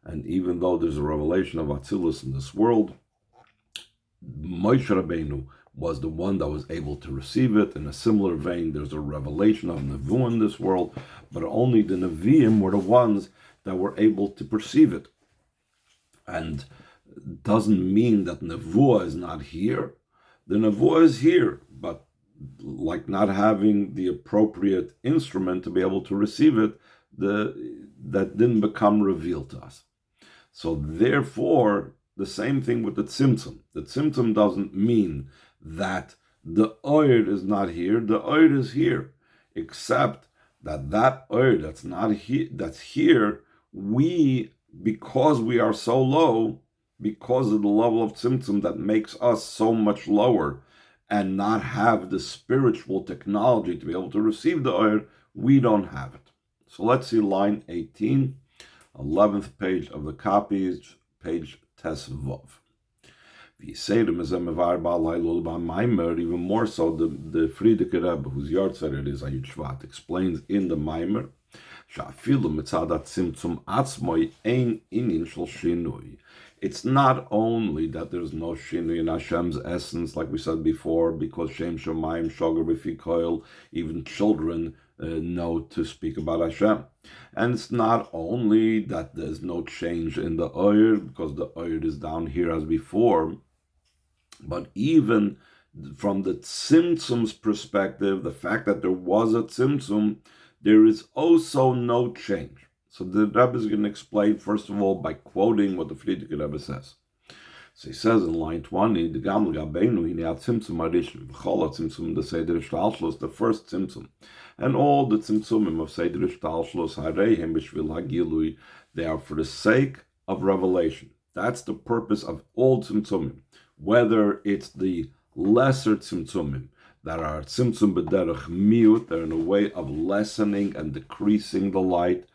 And even though there's a revelation of Atzilus in this world, Moshe Rabbeinu was the one that was able to receive it. In a similar vein, there's a revelation of Nevuah in this world, but only the Nevi'im were the ones that were able to perceive it. And doesn't mean that Nevuah is not here. The Nevuah is here, but like not having the appropriate instrument to be able to receive it, that didn't become revealed to us. So therefore, the same thing with the tzimtzum. The tzimtzum doesn't mean that the oir is not here. The oir is here, except that oir that's not here, that's here, because we are so low, because of the level of tzimtzum that makes us so much lower, and not have the spiritual technology to be able to receive the oir, we don't have it. So let's see line 18, 11th page of the copies, page Tesvav. Even more so, the Frierdiker Rebbe, whose yahrzeit it is, Ayud Shvat, explains in the Maimer, it's not only that there's no shinui in Hashem's essence, like we said before, because Shem Shemayim Shogar B'Fikoil, even children know to speak about Hashem. And it's not only that there's no change in the oir, because the oir is down here as before, but even from the tzimtzum's perspective, the fact that there was a tzimtzum, there is also no change. So the Rebbe is going to explain, first of all, by quoting what the Frierdiker Rebbe says. So he says in line 20, the Gamel Gabeinu, the Seder Shtalshlos, the first tzimtzum, and all the tzimtzumim of Seder Shtalshlos, Harehem B'Shvil Hagilui, they are for the sake of revelation. That's the purpose of all tzimtzumim, whether it's the lesser tzimtzumim, that are tzimtzum b'derech miut, they're in a way of lessening and decreasing the light,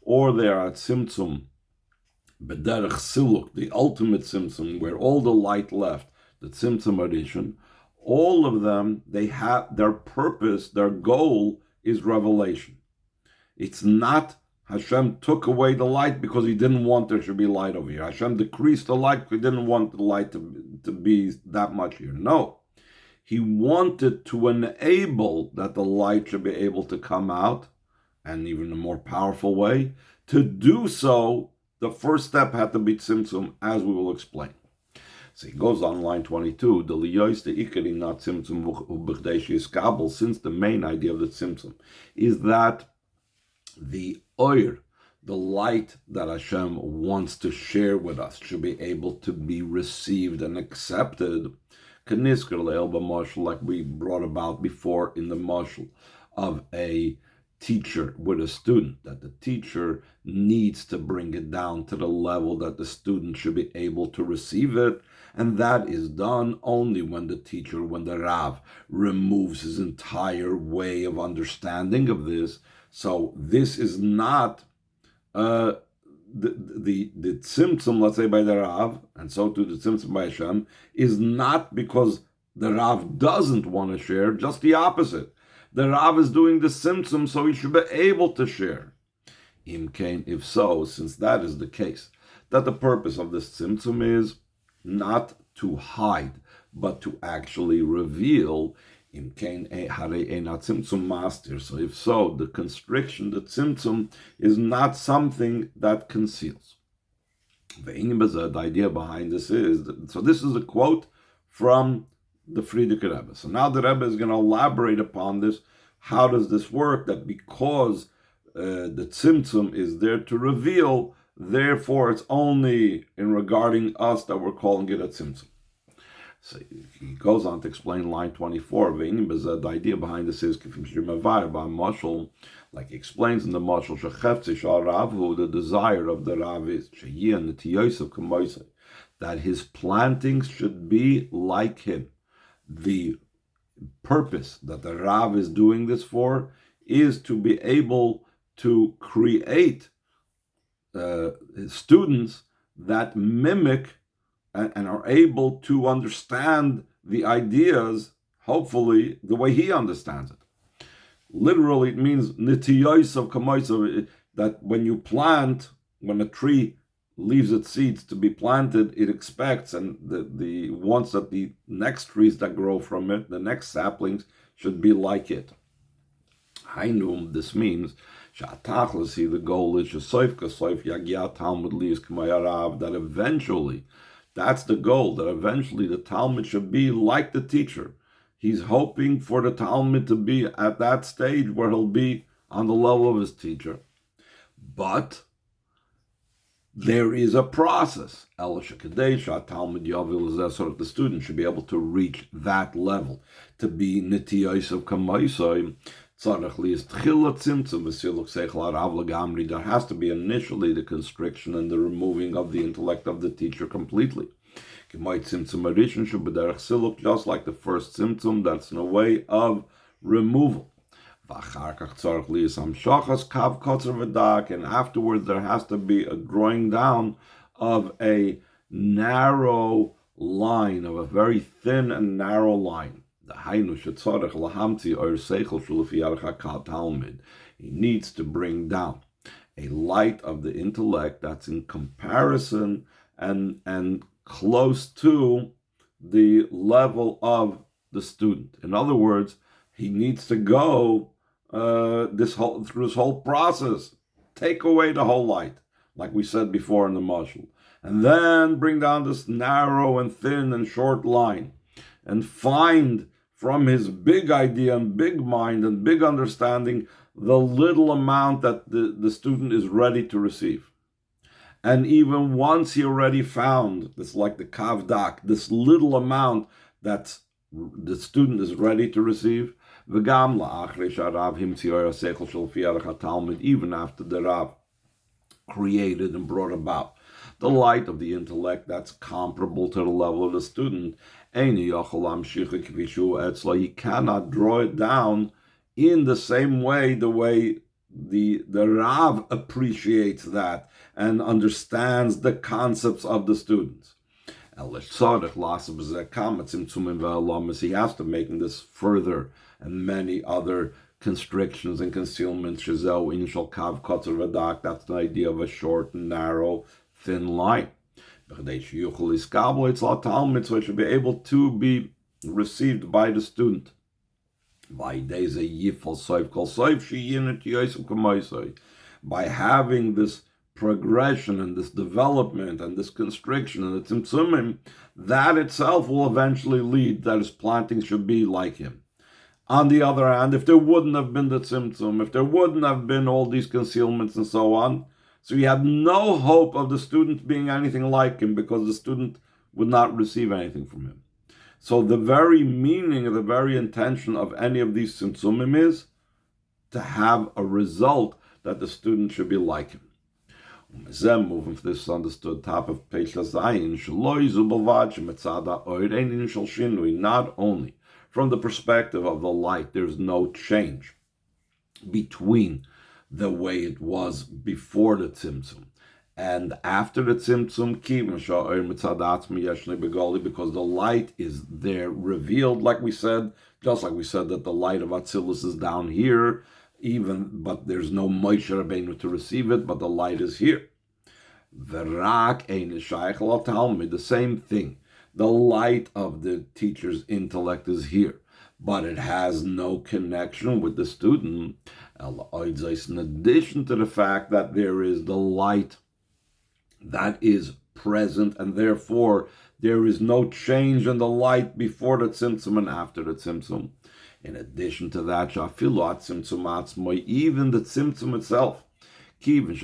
or they are tzimtzum b'derech siluk, the ultimate tzimtzum, where all the light left, the tzimtzum addition. All of them, they have their purpose, their goal is revelation. It's not Hashem took away the light because he didn't want there should be light over here. Hashem decreased the light because he didn't want the light to be that much here. No. He wanted to enable that the light should be able to come out, and even in a more powerful way. To do so, the first step had to be tzimtzum, as we will explain. So he goes on line 22, the liyos the ikari not tzimtzum ubechdei kabel, since the main idea of the tzimtzum is that the oir, the light that Hashem wants to share with us, should be able to be received and accepted. Like we brought about before in the mashal of a teacher with a student, that the teacher needs to bring it down to the level that the student should be able to receive it, and that is done only when the teacher, when the Rav, removes his entire way of understanding of this. So this is not the tzimtzum, let's say, by the Rav, and so too the tzimtzum by Hashem, is not because the Rav doesn't want to share, just the opposite. The Rav is doing the tzimtzum so he should be able to share. If so, since that is the case, that the purpose of this tzimtzum is not to hide, but to actually reveal. So if so, the constriction, the tzimtzum, is not something that conceals. The idea behind this is, so this is a quote from the Frierdiker Rebbe. So now the Rebbe is going to elaborate upon this. How does this work? That because the tzimtzum is there to reveal, therefore it's only in regarding us that we're calling it a tzimtzum. So he goes on to explain line 24. The idea behind this is, like he explains in the mashal, the desire of the Rav is that his plantings should be like him. The purpose that the Rav is doing this for is to be able to create students that mimic and are able to understand the ideas, hopefully, the way he understands it. Literally, it means nitiyos of kamoisav, that when you plant, when a tree leaves its seeds to be planted, it expects, and the wants that the next trees that grow from it, the next saplings, should be like it. Hainum, this means Shatachlasi, the goal is that eventually, that's the goal, that eventually the Talmud should be like the teacher. He's hoping for the Talmud to be at that stage where he'll be on the level of his teacher. But there is a process. So that the student should be able to reach that level, to be nitiyos of kamaisai. There has to be initially the constriction and the removing of the intellect of the teacher completely. Just like the first symptom, that's in a way of removal. And afterwards there has to be a drawing down of a narrow line, of a very thin and narrow line. He needs to bring down a light of the intellect that's in comparison and close to the level of the student. In other words, he needs to go through this whole process, take away the whole light, like we said before in the mashal, and then bring down this narrow and thin and short line, and find from his big idea and big mind and big understanding the little amount that the student is ready to receive. And even once he already found this, like the kavdak, this little amount that the student is ready to receive, even after the Rav created and brought about the light of the intellect that's comparable to the level of the student, he cannot draw it down in the same way, the way the Rav appreciates that and understands the concepts of the students. He has to make this further and many other constrictions and concealments. That's the idea of a short, narrow, thin line. So it should be able to be received by the student. By having this progression and this development and this constriction and the tzimtzumim, that itself will eventually lead that his planting should be like him. On the other hand, if there wouldn't have been the tzimtzum, if there wouldn't have been all these concealments and so on, so he had no hope of the student being anything like him, because the student would not receive anything from him. So the very meaning, the very intention of any of these tzimtzumim is to have a result that the student should be like him. Moving for this understood top of page Zayin, not only from the perspective of the light, there's no change between the way it was before the tzimtzum and after the tzimtzum, because the light is there revealed, like we said, just like we said that the light of Atzilus is down here, but there's no Moshe Rabbeinu to receive it, but the light is here. The same thing. The light of the teacher's intellect is here, but it has no connection with the student. In addition to the fact that there is the light that is present, and therefore there is no change in the light before the tzimtzum and after the tzimtzum. In addition to that, even the tzimtzum itself, since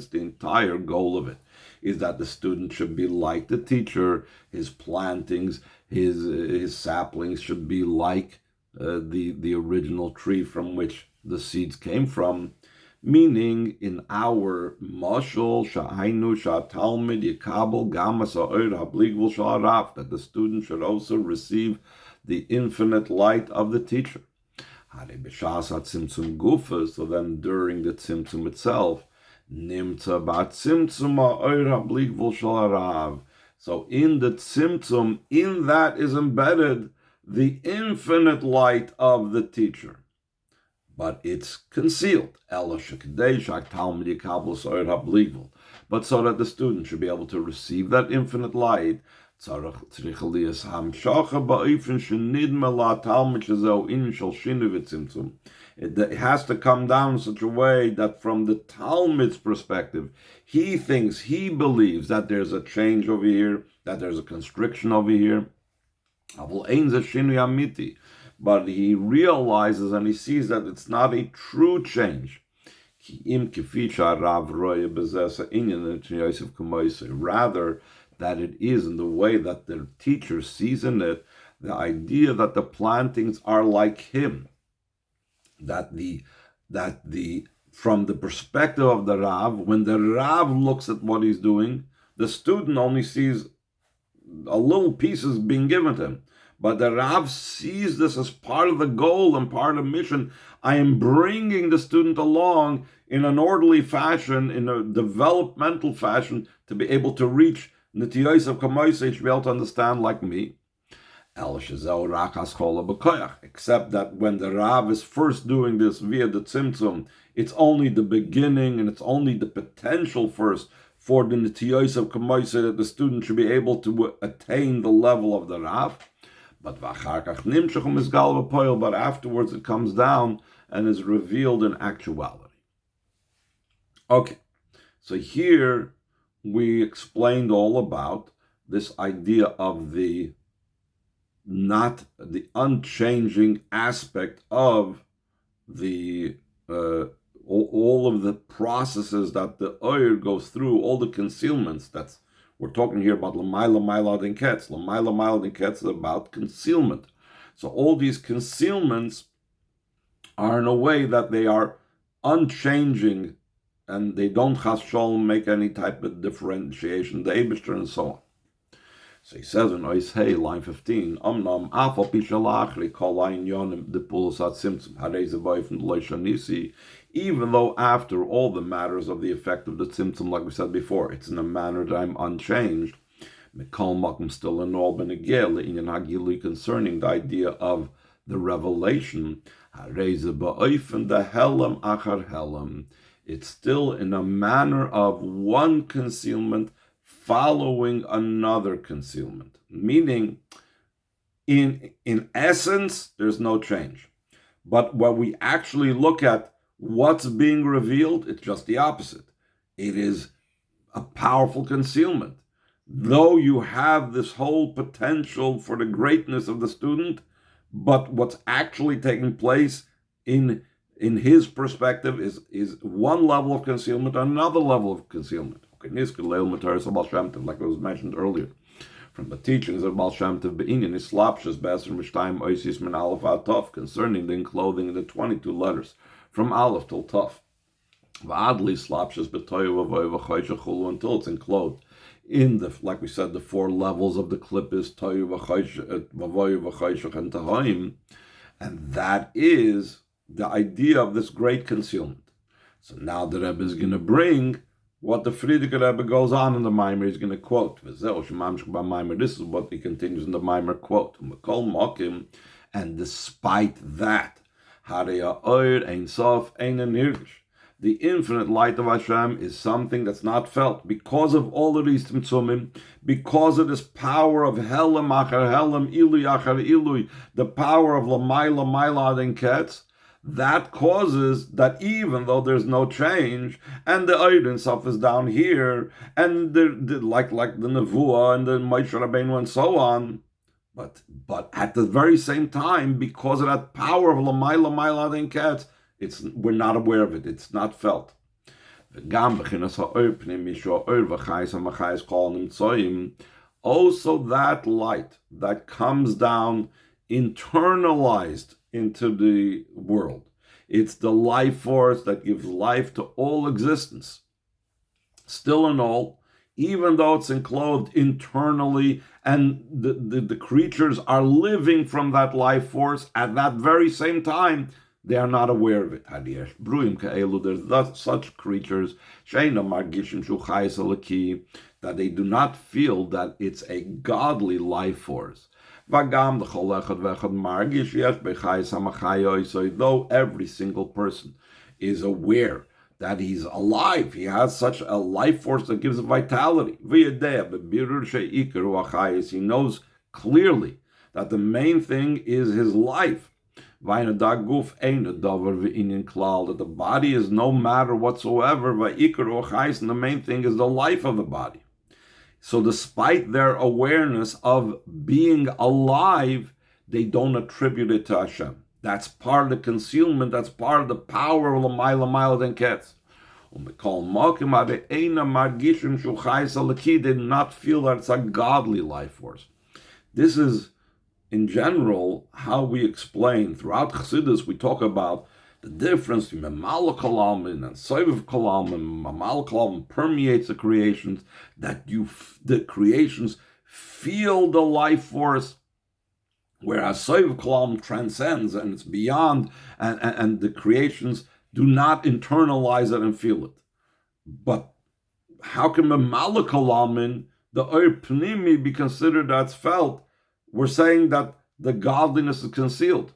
the entire goal of it is that the student should be like the teacher, his plantings, his saplings should be like the original tree from which the seeds came from, meaning in our mashal shahainu shatalmid yikabel gamas ha'or habligvul sha'arav, that the student should also receive the infinite light of the teacher. So then during the tzimtzum itself, nimtza bat tzimtzum ha'or habligvul sha'arav. So in the tzimtzum, in that is embedded the infinite light of the teacher. but it's concealed. But so that the student should be able to receive that infinite light, it has to come down in such a way that from the Talmud's perspective, he believes that there's a change over here, that there's a constriction over here. But he realizes and he sees that it's not a true change. Rather, that it is in the way that the teacher sees in it, the idea that the plantings are like him. That from the perspective of the Rav, when the Rav looks at what he's doing, the student only sees a little pieces being given to him. But the Rav sees this as part of the goal and part of the mission. I am bringing the student along in an orderly fashion, in a developmental fashion, to be able to reach Nitiyos of Kamoisei, to be able to understand like me. Except that when the Rav is first doing this via the Tzimtzum, it's only the beginning and it's only the potential first for the Nitiyos of Kamoisei that the student should be able to attain the level of the Rav. But afterwards it comes down and is revealed in actuality. Okay, so here we explained all about this idea of the unchanging aspect of the all of the processes that the oyer goes through, all the concealments. We're talking here about Lamaila Mailad and Ketz. Lamaila Mailad and Ketz is about concealment. So all these concealments are in a way that they are unchanging and they don't chas shalom make any type of differentiation, the Eibishter and so on. So he says in Ois Hey, line 15, Omnam afal pishalachri kol ayin yonim de pulusat simtzum hareze boyfn loishanisi. Even though after all the matters of the effect of the tzimtzum, like we said before, it's in a manner that I'm unchanged, Mikol makom still in all benegel inyan hagilui concerning the idea of the revelation, hareze boyfn the helam achar helam. It's still in a manner of one concealment following another concealment. Meaning, in essence, there's no change. But when we actually look at what's being revealed, it's just the opposite. It is a powerful concealment. Though you have this whole potential for the greatness of the student, but what's actually taking place in his perspective is one level of concealment, another level of concealment. Like it was mentioned earlier. From the teachings of Baal Shem Tov Be'inyan, is slapshas be'asr mishtayim oisis min aleph ad tov, concerning the enclothing in the 22 letters, from aleph till tov. V'adli slapshas b'toyu v'voy v'choy shechulu, until it's enclosed in the, like we said, the 4 levels of the klippus, toyu v'voy v'choy shech and tahoim, and that is the idea of this great concealment. So now the Rebbe is going to bring what the Frierdiker Rebbe goes on in the Maimer. He's going to quote. This is what he continues in the Maimer quote. And despite that, the infinite light of Hashem is something that's not felt because of all of these tzimtzumim, because of this power of helam achar helam, ilui achar ilui, the power of lamayla mailad and ketz. That causes that even though there's no change, and the Eidin stuff is down here, and like the Nevuah and the Moshe Rabbeinu and so on, but at the very same time, because of that power of Lamayla Mailad and Ketz, we're not aware of it. It's not felt. Also, that light that comes down internalized into the world. It's the life force that gives life to all existence. Still in all, even though it's enclosed internally and the creatures are living from that life force, at that very same time, they are not aware of it. There's such creatures that they do not feel that it's a godly life force. Vagam l'chol echad v'echad margish yesh b'chayis hamachayo. So though every single person is aware that he's alive, he has such a life force that gives vitality. He knows clearly that the main thing is his life. That the body is no matter whatsoever, and the main thing is the life of the body. So despite their awareness of being alive, they don't attribute it to Hashem. That's part of the concealment, that's part of the power of L'mayla den Ketz. They did not feel that it's a godly life force. This is, in general, how we explain. Throughout Chassidus, we talk about the difference between Mamal Kalalmin and Soiv Kalalmin. Mamal Kalalmin permeates the creations, that the creations feel the life force, whereas Soiv Kalalmin transcends and it's beyond, and the creations do not internalize it and feel it. But how can Mamal Kalalmin, the Oir Pnimi, be considered as felt? We're saying that the godliness is concealed.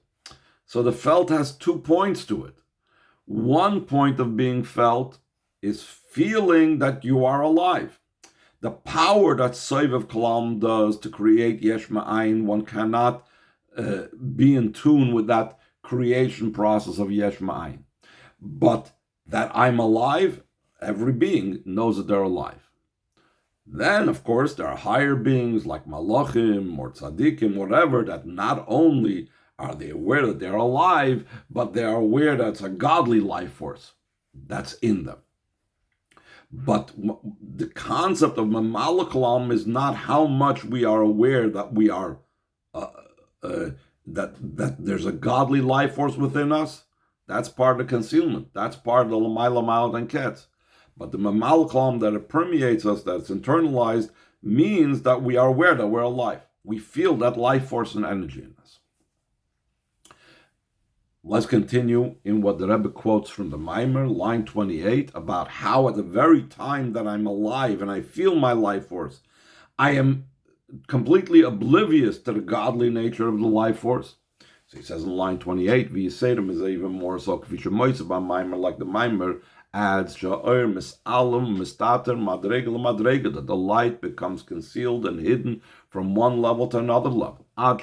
So the felt has 2 points to it. One point of being felt is feeling that you are alive. The power that Soiv Kalam does to create Yesh Ma'ayin, one cannot be in tune with that creation process of Yesh Ma'ayin. But that I'm alive, every being knows that they're alive. Then, of course, there are higher beings like Malachim or Tzaddikim, whatever, that not only are they aware that they're alive, but they are aware that it's a godly life force that's in them. But the concept of Mamal Kalam is not how much we are aware that we are, that there's a godly life force within us. That's part of the concealment. That's part of the L'mayla den Ketz. But the Mamal Kalam that it permeates us, that's internalized, means that we are aware that we're alive. We feel that life force and energy in us. Let's continue in what the Rebbe quotes from the Maimer, line 28, about how at the very time that I'm alive and I feel my life force, I am completely oblivious to the godly nature of the life force. So he says in line 28, V'yisedem is even more so, Maimer, like the Maimer adds, Sha'or mis'alum mistater madrega l'madrega, that the light becomes concealed and hidden from one level to another level. Till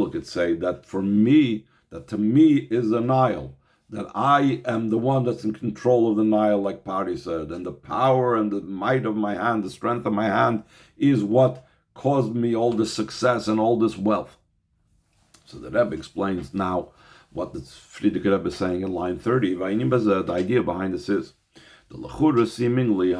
it could say that for me, that to me is the Nile, that I am the one that's in control of the Nile, like Pari said, and the power and the might of my hand, the strength of my hand, is what caused me all this success and all this wealth. So the Rebbe explains now what the Frierdiker Rebbe is saying in line 30. The idea behind this is the lechura seemingly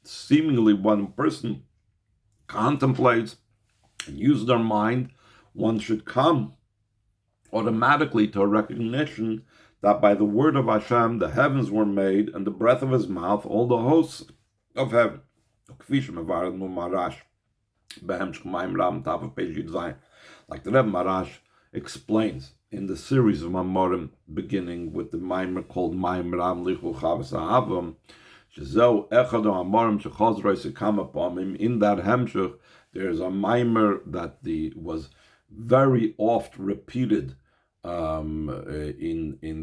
seemingly when a person contemplates and uses their mind, one should come automatically to a recognition that by the word of Hashem the heavens were made, and the breath of his mouth all the hosts of heaven. Like the Rebbe Marash explains in the series of Mamorim, beginning with the Maimer called Maimer Am Lichu Chavas Ahavam, Shezeu Echad Mamorim Shechazrei Sekam Apamim. In that Hemshech, there's a Maimer that was very oft repeated in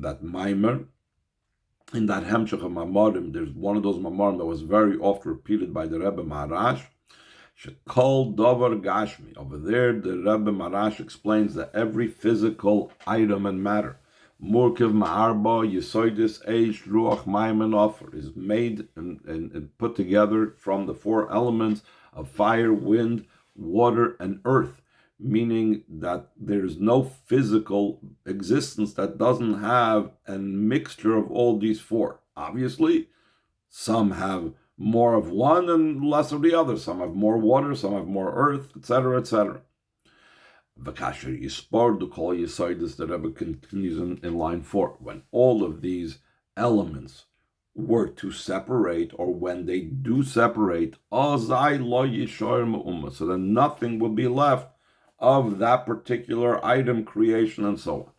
that Maimer. In that Hemshech of Mamorim, there's one of those Mamorim that was very oft repeated by the Rebbe Marash. Shekol Dover Gashmi. Over there, the Rebbe Marash explains that every physical item and matter, Murkiv Ma'arba, Yesoidis, Eish, Ruach, Mayim, and Ofer, is made and put together from the 4 elements of fire, wind, water, and earth, meaning that there's no physical existence that doesn't have a mixture of all these 4. Obviously, some have more of one and less of the other. Some have more water, some have more earth, etc., etc. V'kasher yispor du kol yisoidus, the Rebbe continues in line 4. When all of these elements were to separate, or when they do separate, azai lo yishor me'umma, so then nothing will be left of that particular item, creation, and so on.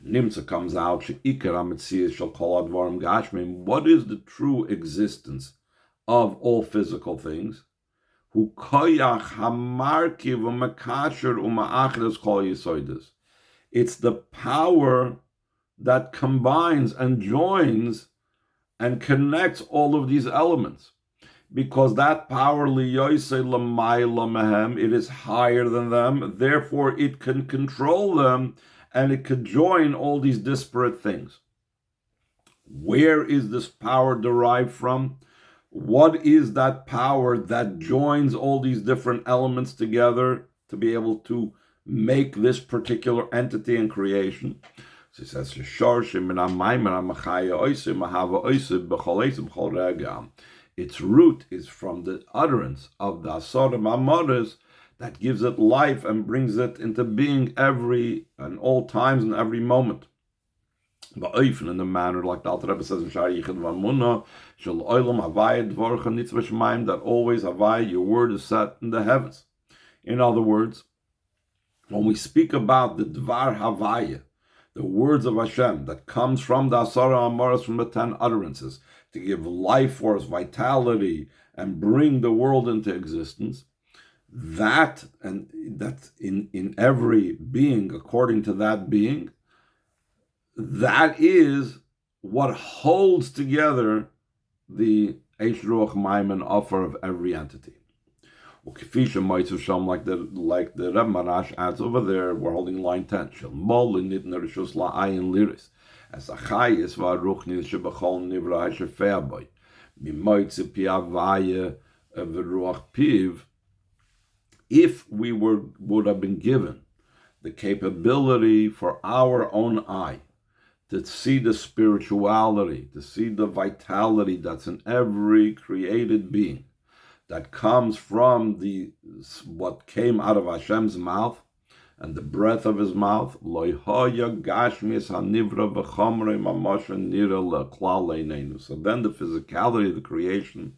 Nimtza comes out, what is the true existence of all physical things? It's the power that combines and joins and connects all of these elements. Because that power, it is higher than them, therefore it can control them and it could join all these disparate things. Where is this power derived from? What is that power that joins all these different elements together to be able to make this particular entity and creation? So he says, its root is from the utterance of the Asorim Amoris that gives it life and brings it into being every and all times and every moment. But often in the manner, like the Alter Rebbe says in Shar Yichud V'Amunah, Shel Olam Havaya Dvorcha Nitzvah Shemaim, that always Havaya, your word is set in the heavens. In other words, when we speak about the Dvar Havaya, the words of Hashem that comes from the Asara Amaras, from the 10 utterances, to give life force, vitality, and bring the world into existence, that in every being, according to that being, that is what holds together the Eish Ruach Maim and offer of every entity. Like the Reb Marash adds over there, we're holding line 10. As a chayis v'aruchni shebachol nivra hashefea boy, mimoitzi piavaya v'ruach piv. If we would have been given the capability for our own eye to see the spirituality, to see the vitality that's in every created being, that comes from what came out of Hashem's mouth and the breath of his mouth, so then the physicality of the creation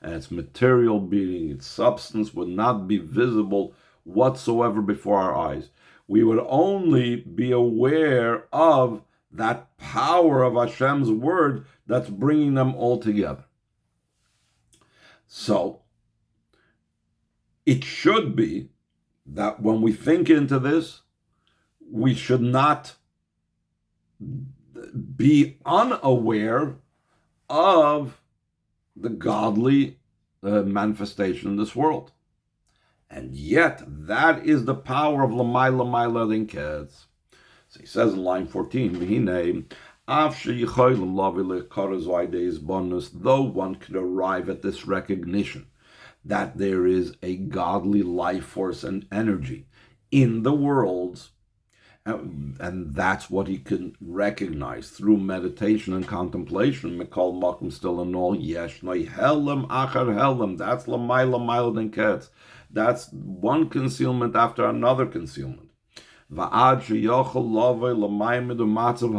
and its material being, its substance, would not be visible whatsoever before our eyes. We would only be aware of that power of Hashem's word that's bringing them all together. So, it should be that when we think into this, we should not be unaware of the godly manifestation in this world. And yet, that is the power of Lamai Lamai Linkets. So he says in line 14, though one could arrive at this recognition that there is a godly life force and energy in the worlds, and that's what he can recognize through meditation and contemplation. Mikol Makom still and all, yesh noi helem achar helem. That's lamayla mailen ketz. That's one concealment after another concealment. Va'ad sheyochel lovei lamayim medumatzav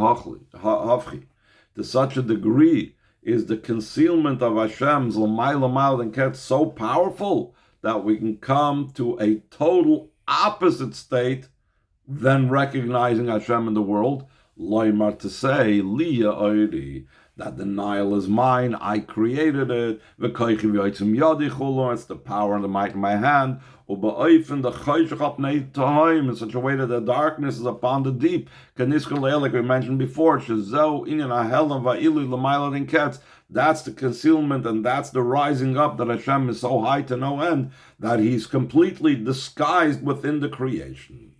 hafchi. To such a degree is the concealment of Hashem's L'mayla and Ketz so powerful that we can come to a total opposite state than recognizing Hashem in the world. Loimar, to say, Liya Oiri, that the Nile is mine, I created it, it's the power and the might in my hand, in such a way that the darkness is upon the deep. Like we mentioned before, that's the concealment and that's the rising up, that Hashem is so high to no end that he's completely disguised within the creation.